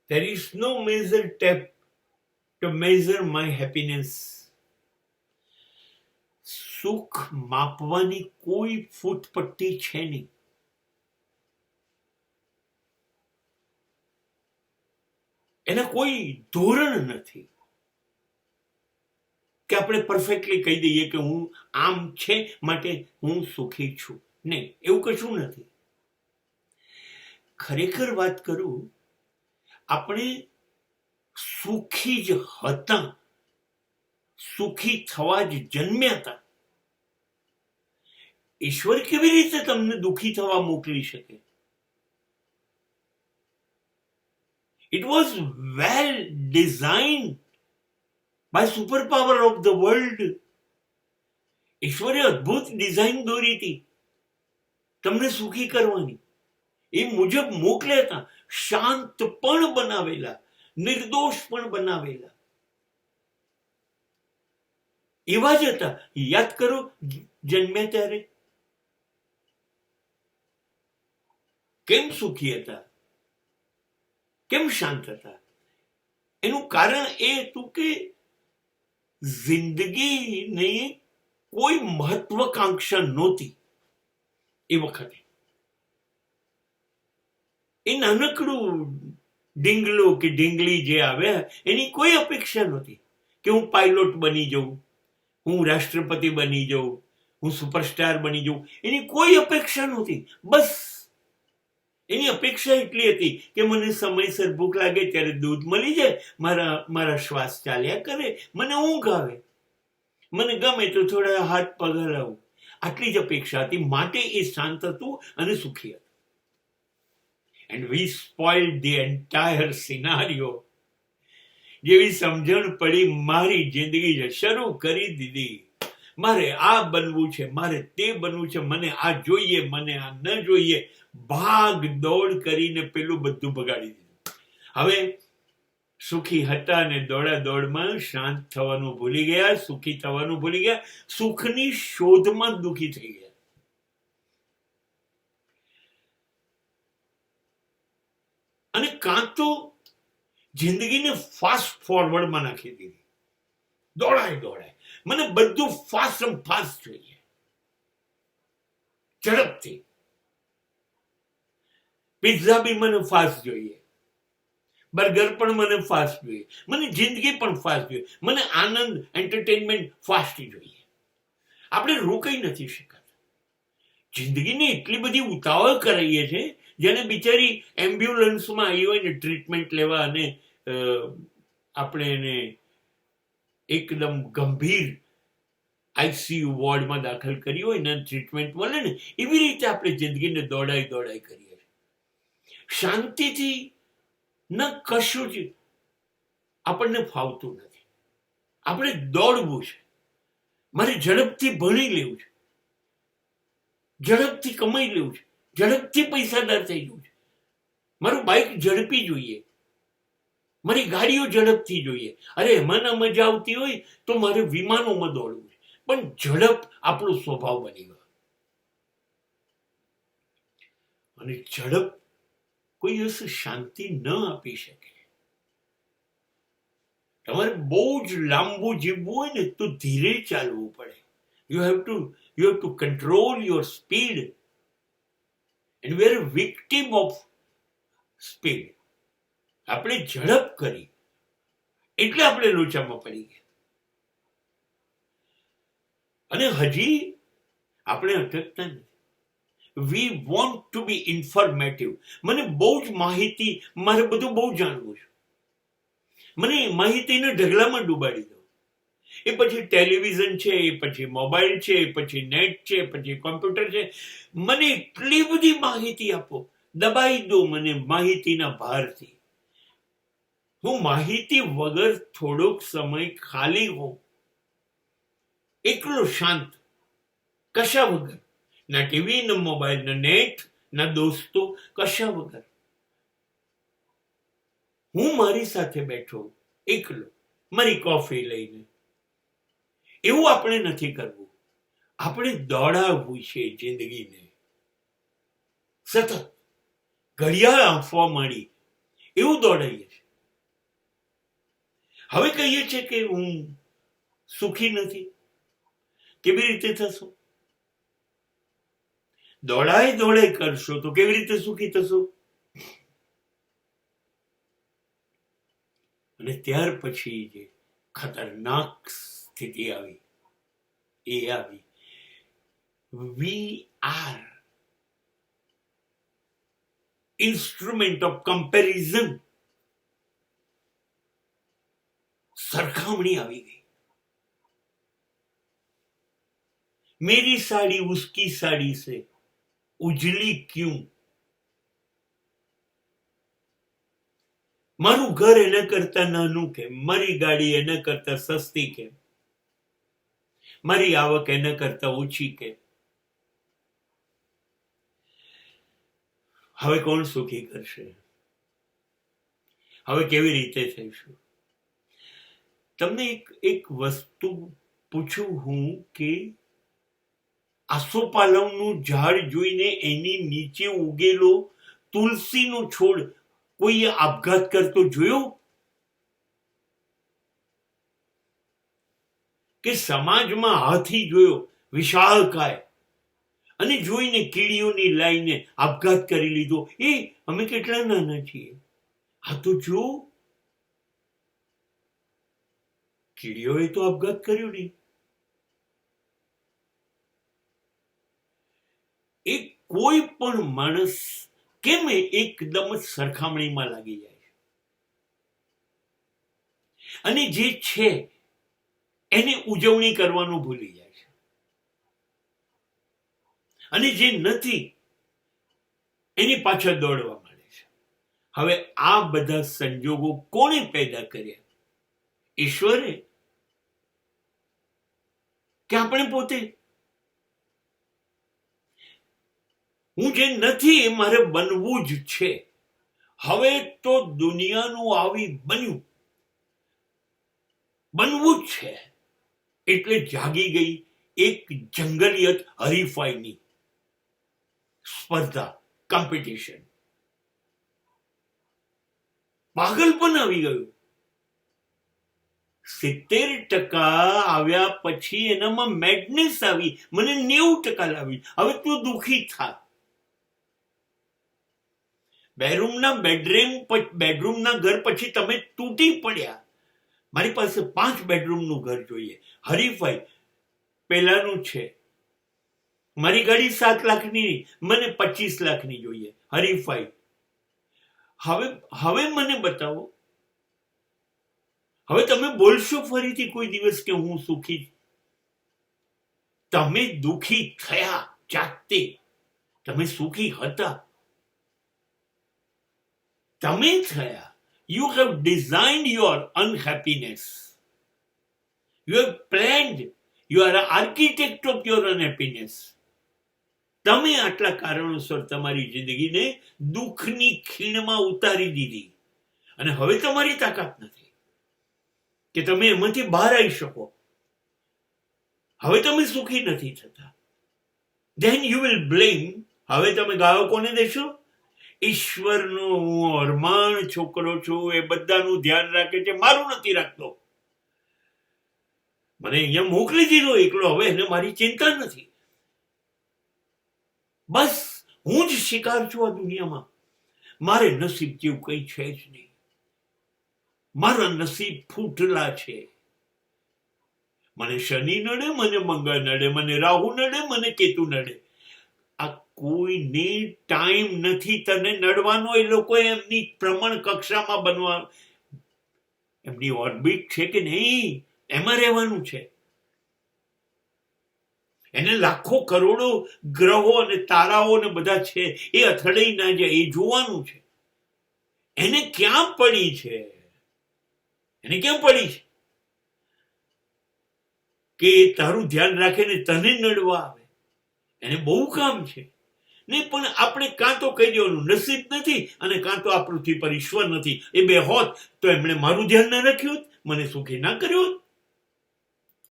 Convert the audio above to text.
There is no measure tape to measure my happiness. સુખ માપવાની કોઈ ફૂટપટ્ટી છે નહીં. એના કોઈ ધોરણ નથી કે આપણે પરફેક્ટલી કહી દઈએ કે હું આમ છે માટે હું સુખી છું. નહીં, એવું કશું નથી. ખરેખર વાત કરું, આપણે સુખી જ હતા, સુખી થવા જ જન્મ્યા હતા. ઈશ્વર કેવી રીતે તમને દુઃખી થવા મોકલી શકે? It was well designed by superpower of the world. ઈશ્વરે અદ્ભુત ડિઝાઇન દોરી હતી તમને સુખી કરવાની. એ મુજબ મોકલ્યા હતા. શાંત પણ બનાવેલા, નિર્દોષ પણ બનાવેલા. એવા જ હતા. યાદ કરો, જન્મ્યા ત્યારે કેમ સુખી હતા, કેમ શાંત હતા? એનું કારણ એ હતું કે જિંદગીની કોઈ મહત્વકાંક્ષા નહોતી એ વખતે. એ નાનકડું ઢીંગલો કે ઢીંગલી જે આવ્યા એની કોઈ અપેક્ષા નહોતી કે હું પાયલોટ બની જાઉં, હું રાષ્ટ્રપતિ બની જાઉં, હું સુપરસ્ટાર બની જાઉં. એની કોઈ અપેક્ષા નહોતી. બસ એની અપેક્ષા એટલી હતી કે મને સમયસર ભૂખ લાગે ત્યારે દૂધ મળી જાય, મારા શ્વાસ ચાલ્યા કરે, મને ઊંઘ આવે, મને ગમે તો થોડા હાથ પગ હલાવું. આટલી જ અપેક્ષા હતી. માટે એ શાંત હતું અને સુખી હતું. And we spoiled the entire scenario. જેવી સમજણ પડી, મારી જિંદગી શરૂ કરી દીધી. મારે આ બનવું છે, મારે તે બનવું છે, મને આ જોઈએ, મને આ ન જોઈએ. ભાગ દોડ કરીને પેલું બધું બગાડી દીધું. હવે સુખી હતા અને દોડા દોડમાં શાંત થવાનું ભૂલી ગયા, સુખી થવાનું ભૂલી ગયા, સુખની શોધમાં દુઃખી થઈ ગયા. અને કાં તો જિંદગીને ફાસ્ટ ફોરવર્ડમાં નાખી દીધી. દોડાય. મને બધું ફાસ્ટ એન્ડ ફાસ્ટ જોઈએ, ઝડપથી. પિઝા બી મને ફાસ્ટ જોઈએ, બર્ગર પણ મને ફાસ્ટ જોઈએ, મને જિંદગી પણ ફાસ્ટ જોઈએ, મને આનંદ, એન્ટરટેનમેન્ટ ફાસ્ટ જોઈએ. આપણે રોકાઈ નથી શકાતા. જિંદગીને એટલી બધી ઉતાવળ કરાઈએ છે, જેને બિચારી એમ્બ્યુલન્સમાં આવી હોય ને ટ્રીટમેન્ટ લેવા, અને આપણે એને એકદમ ગંભીર આઈસીયુ વોર્ડમાં દાખલ કરી હોય ને ટ્રીટમેન્ટ મળે ને, એવી રીતે આપણે જિંદગીને દોડાઈ કરીએ. શાંતિથી ન કશું જ આપણને ફાવતું નથી. આપણે દોડવું છે. મારે ઝડપથી ભણી લેવું છે, ઝડપથી કમાઈ લેવું છે, ઝડપથી પૈસાદાર થઈ જવું છે. મારું બાઇક ઝડપી જોઈએ, મારી ગાડીઓ ઝડપથી જોઈએ. અરે એમાં ના મજા આવતી હોય તો મારે વિમાનોમાં દોડવું છે. પણ ઝડપ આપણો સ્વભાવ બની ગયો. અને ઝડપ કોઈ દિવસ શાંતિ ન આપી શકે. તમારે બહુ જ લાંબુ જીવવું હોય ને તો ધીરે ચાલવું પડે. You have to control your speed. And we are victim of speed. આપણે ઝડપ કરી એટલે આપણે લોચામાં પડી ગયા. અને હજી આપણે અટકતા નથી. We want to be informative. મને બહુ જ માહિતી, મારે બધું બહુ જાણવું છે. મને માહિતીના ઢગલામાં ડૂબાડી દો. એ પછી ટેલિવિઝન છે, એ પછી મોબાઈલ છે, એ પછી નેટ છે, પછી કોમ્પ્યુટર છે. મને એટલી બધી માહિતી આપો, દબાઈ દો મને માહિતીના ભારથી. હું માહિતી વગર થોડોક સમય ખાલી હોઉં, એકલો શાંત, કશા વગર, ના ટીવી, ના મોબાઈલ, ના નેટ, ના દોસ્તો, કશા વગર. હું મારી સાથે બેઠો એકલો, મારી કોફી લઈને. એવું આપણે નથી કરવું. આપણે દોડાવવું છે જિંદગીને. સતત ઘડિયાળ આપવા માંડી એવું દોડાઈએ છીએ. હવે કહીએ છીએ કે હું સુખી નથી. કેવી રીતે થશો? દોડાય કરશો તો કેવી રીતે સુખી થશો? અને ત્યાર પછી જે ખતરનાક સ્થિતિ આવી એ આવી, we are instrument of comparison. સરખામણી આવી ગઈ. મેરી સાડી ઉસકી સાડી સે ઉજલી ક્યું? મારું ઘર એના કરતા નાનું કેમ? મારી ગાડી એના કરતા સસ્તી કેમ? મારી આવક એના કરતા ઓછી કેમ? હવે કોણ સુખી કરશે? હવે કેવી રીતે થઈશું? તમને એક વસ્તુ પૂછું હું કે આસોપાલવનું ઝાડ જોઈને એની નીચે ઉગેલો તુલસીનો છોડ કોઈએ આપઘાત કરતો જોયો? કે સમાજમાં હાથી જોયો વિશાળકાય અને જોઈને કીડીઓની લાઈને આપઘાત કરી લીધો? એ અમે કેટલા નાના છીએ, આ તો જો. કીડીઓએ તો આપઘાત કર્યો નહીં. એ કોઈ પણ માણસ કેમ એકદમ જ સરખામણીમાં લાગી જાય છે? અને જે છે એને ઉજવણી કરવાનું ભૂલી જાય છે, અને જે નથી એની પાછળ દોડવા માંડે છે. હવે આ બધા સંજોગો કોણે પેદા કર્યા? ઈશ્વરે કે આપણે પોતે? હું જે નથી એ મારે બનવું જ છે. હવે તો દુનિયાનું આવી બનવું જ છે. એટલે જાગી ગઈ એક જંગલિયત હરીફાઈની સ્પર્ધા, કોમ્પિટિશન. પાગલપન આવી ગયું. 70% આવ્યા પછી એનામાં મેડનેસ આવી. મને 90% લાવી. હવે તું દુઃખી થા. બેડરૂમના ઘર પછી તમે તૂટી પડ્યા. મારી પાસે 5 બેડરૂમનું ઘર જોઈએ. હરીફાઈ પેલાનું છે. મારી ગાડી 7 લાખની, મને 25 લાખની જોઈએ. હરીફાઈ. હવે મને બતાવો, હવે તમે બોલશો ફરીથી કોઈ દિવસ કે હું સુખી? તમે દુઃખી થયા જાતે. તમે સુખી હતા? તમે થયા. You have designed your unhappiness. You have planned. You are an architect of your unhappiness. તમે આટલા કારણોસર તમારી જિંદગીને દુઃખની ખીણમાં ઉતારી દીધી, અને હવે તમારી તાકાત નથી કે તમે એમાંથી બહાર આવી શકો. હવે તમે સુખી નથી થતા. Then you will blame. હવે તમે ગાળો કોને દેશો? ઈશ્વરનો હું અરમાન છોકરો છું, એ બધાનું ધ્યાન રાખે છે, મારું નથી રાખતો. મને અહીંયા મોકલી દીધો એકલો, હવે એને મારી ચિંતા નથી. બસ હું જ શિકાર છું આ દુનિયામાં. મારે નસીબ જેવું કઈ છે જ નહીં. મારા નસીબ ફૂટલા છે. મને શનિ નડે, મને મંગળ નડે, મને રાહુ નડે, મને કેતુ નડે. આ કોઈને ટાઈમ નથી તને નડવાનો. એ લોકો એમની પ્રમાણ કક્ષામાં બનવા, એમની ઓર્બિટ છે કે નહીં એમાં રહેવાનું છે. એને લાખો કરોડો ગ્રહો અને તારાઓ ને બધા છે, એ અથડાઈ ના જાય એ જોવાનું છે. એને ક્યાં પડી છે? એને ક્યાં પડી છે કે તારું ધ્યાન રાખે ને તને નડવા આવે? એને બહુ કામ છે. નહીં પણ આપણે કાં તો કહી દેવાનું નસીબ નથી, અને કાં તો આ પૃથ્વી પર ઈશ્વર નથી. એ બે હોત તો એમણે મારું ધ્યાન ના રાખ્યું હોત, મને સુખી ના કર્યો હોત.